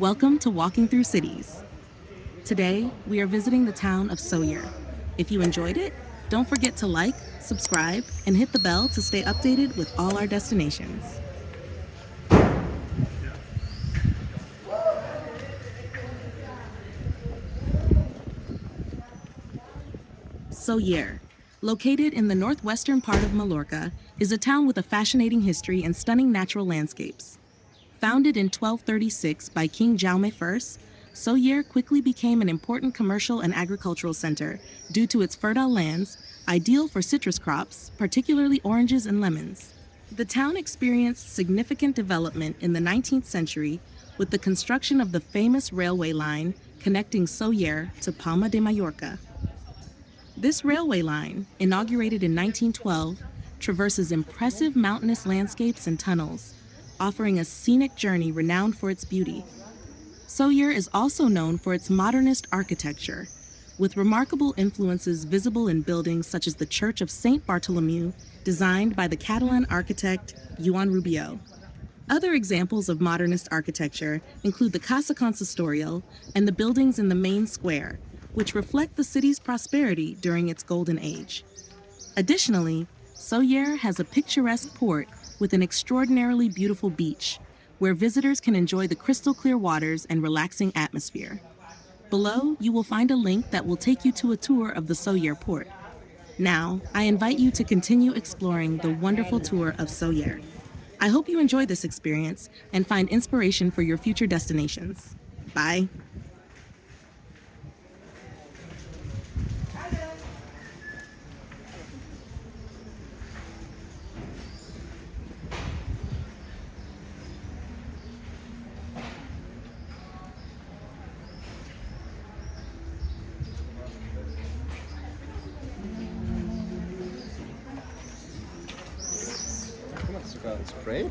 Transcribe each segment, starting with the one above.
Welcome to Walking Through Cities. Today, we are visiting the town of Sóller. If you enjoyed it, don't forget to like, subscribe, and hit the bell to stay updated with all our destinations. Sóller, located in the northwestern part of Mallorca, is a town with a fascinating history and stunning natural landscapes. Founded in 1236 by King Jaume I, Sóller quickly became an important commercial and agricultural center due to its fertile lands, ideal for citrus crops, particularly oranges and lemons. The town experienced significant development in the 19th century with the construction of the famous railway line connecting Sóller to Palma de Mallorca. This railway line, inaugurated in 1912, traverses impressive mountainous landscapes and tunnels, offering a scenic journey renowned for its beauty. Sóller is also known for its modernist architecture, with remarkable influences visible in buildings such as the Church of Saint Bartholomew, designed by the Catalan architect Joan Rubió. Other examples of modernist architecture include the Casa Consistorial and the buildings in the main square, which reflect the city's prosperity during its golden age. Additionally, Sóller has a picturesque port with an extraordinarily beautiful beach, where visitors can enjoy the crystal-clear waters and relaxing atmosphere. Below, you will find a link that will take you to a tour of the Sóller port. Now, I invite you to continue exploring the wonderful tour of Sóller. I hope you enjoy this experience and find inspiration for your future destinations. Bye. Sogar ein Spray.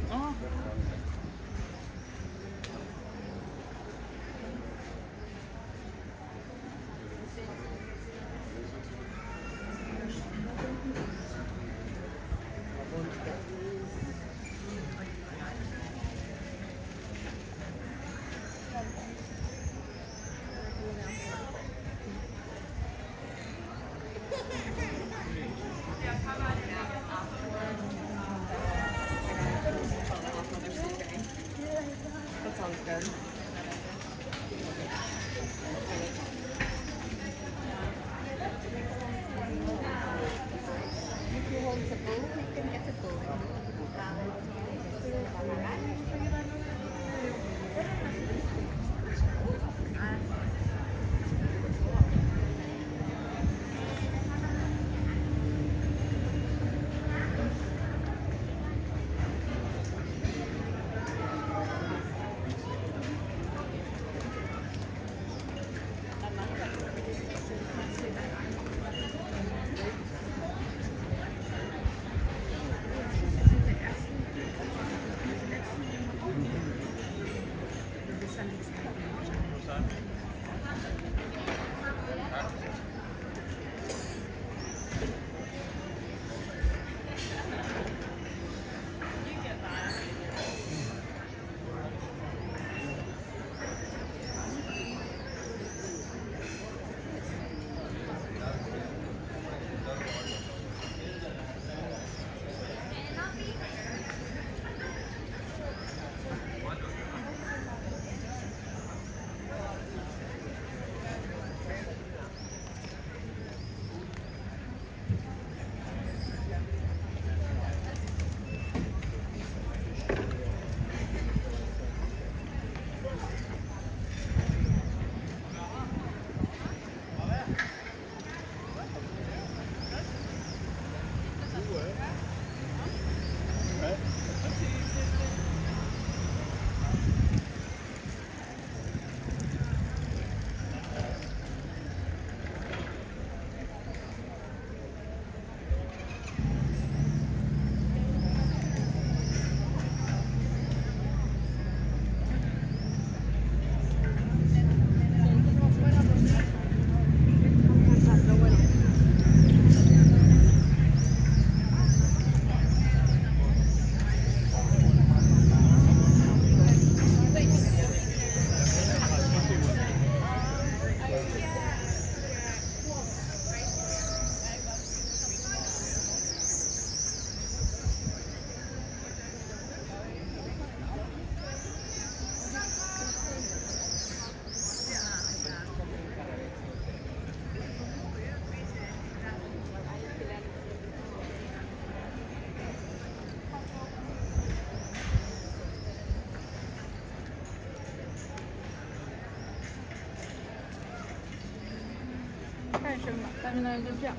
什么？咱们那就这样。